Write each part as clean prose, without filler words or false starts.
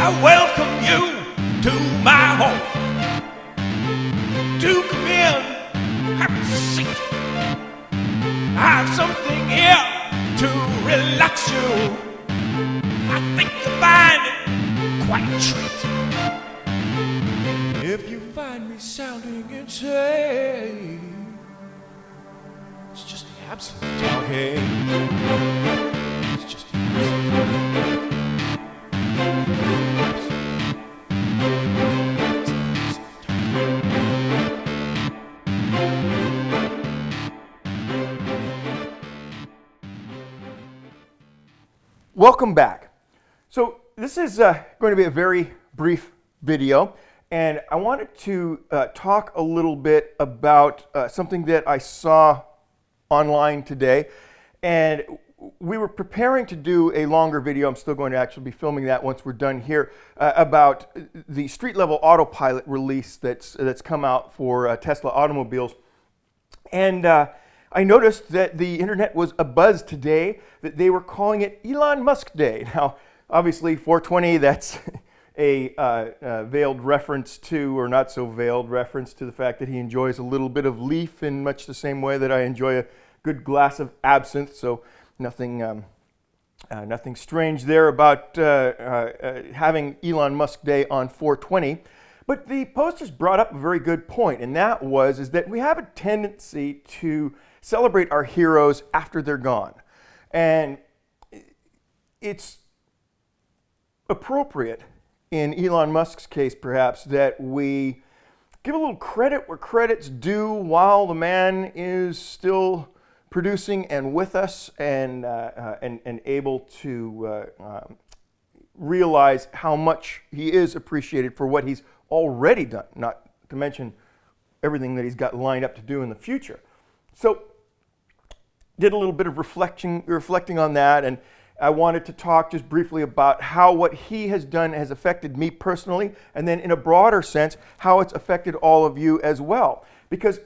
I welcome you to my home. Do come in, have a seat. I have something here to relax you. I think you'll find it quite a treat. If you find me sounding insane, it's just the absence of talking. It's just the Welcome back. So this is going to be a very brief video, and I wanted to talk a little bit about something that I saw online today. And we were preparing to do a longer video. I'm still going to actually be filming that once we're done here, about the street level autopilot release that's come out for Tesla automobiles. And I noticed that the internet was abuzz today, that they were calling it Elon Musk Day. Now, obviously 420, that's a veiled reference to, or not so veiled reference to, the fact that he enjoys a little bit of leaf in much the same way that I enjoy a good glass of absinthe. So nothing strange there about having Elon Musk Day on 420. But the posters brought up a very good point, and that is that we have a tendency to celebrate our heroes after they're gone. And it's appropriate in Elon Musk's case, perhaps, that we give a little credit where credit's due while the man is still producing and with us, and able to realize how much he is appreciated for what he's already done, not to mention everything that he's got lined up to do in the future. So did a little bit of reflecting on that, and I wanted to talk just briefly about how what he has done has affected me personally, and then in a broader sense, how it's affected all of you as well. Because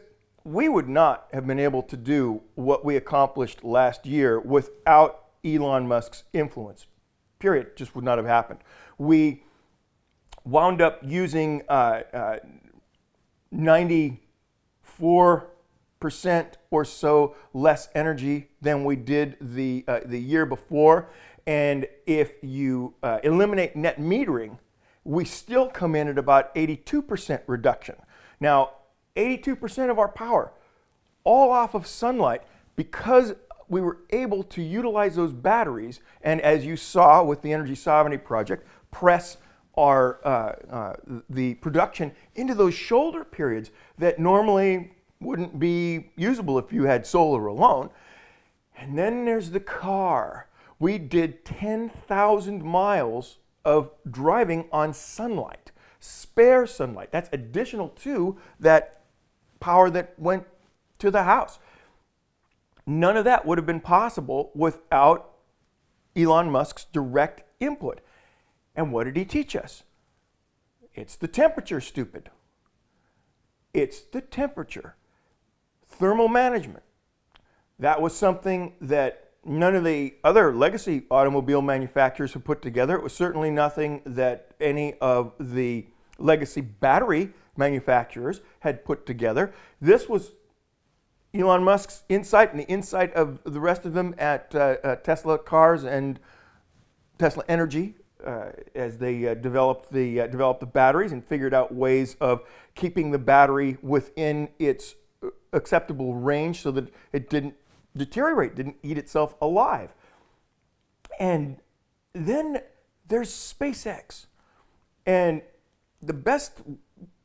we would not have been able to do what we accomplished last year without Elon Musk's influence. Period. It just would not have happened. We wound up using 94% or so less energy than we did the year before. And if you eliminate net metering, we still come in at about 82% reduction. Now, 82% of our power, all off of sunlight, because we were able to utilize those batteries, and as you saw with the Energy Sovereignty Project, press the production into those shoulder periods that normally wouldn't be usable if you had solar alone. And then there's the car. We did 10,000 miles of driving on sunlight, spare sunlight. That's additional to that power that went to the house. None of that would have been possible without Elon Musk's direct input. And what did he teach us? It's the temperature, stupid. It's the temperature. Thermal management. That was something that none of the other legacy automobile manufacturers have put together. It was certainly nothing that any of the legacy battery manufacturers had put together. This was Elon Musk's insight and the insight of the rest of them at Tesla Cars and Tesla Energy, as they developed the batteries and figured out ways of keeping the battery within its acceptable range so that it didn't deteriorate, didn't eat itself alive. And then there's SpaceX. And the best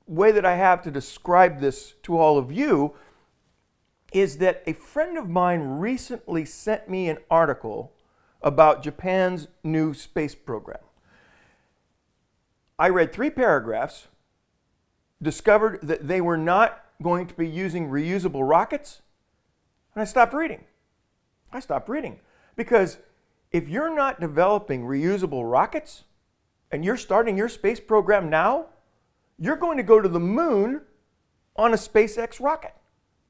way that I have to describe this to all of you is that a friend of mine recently sent me an article about Japan's new space program. I read 3 paragraphs, discovered that they were not going to be using reusable rockets, and I stopped reading. Because if you're not developing reusable rockets and you're starting your space program now, you're going to go to the moon on a SpaceX rocket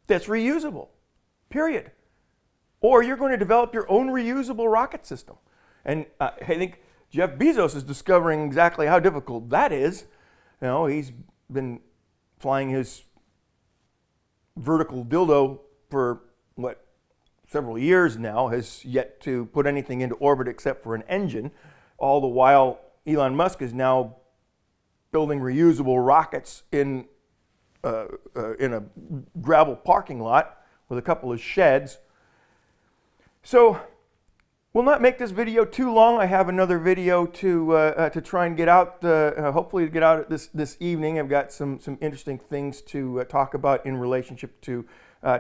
that's reusable, period. Or you're going to develop your own reusable rocket system. And I think Jeff Bezos is discovering exactly how difficult that is. You know, he's been flying his vertical dildo for, several years now, has yet to put anything into orbit except for an engine. All the while, Elon Musk is now building reusable rockets in a gravel parking lot with a couple of sheds. So we'll not make this video too long. I have another video to try and get out, hopefully to get out this evening. I've got some interesting things to talk about in relationship to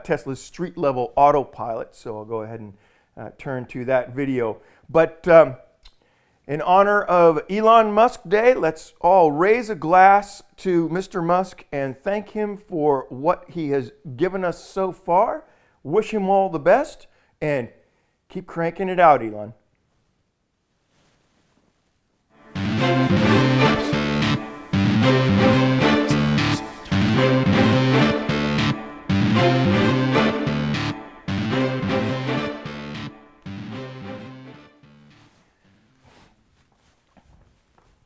Tesla's street level autopilot. So I'll go ahead and turn to that video. But in honor of Elon Musk Day, let's all raise a glass to Mr. Musk and thank him for what he has given us so far. Wish him all the best and keep cranking it out, Elon.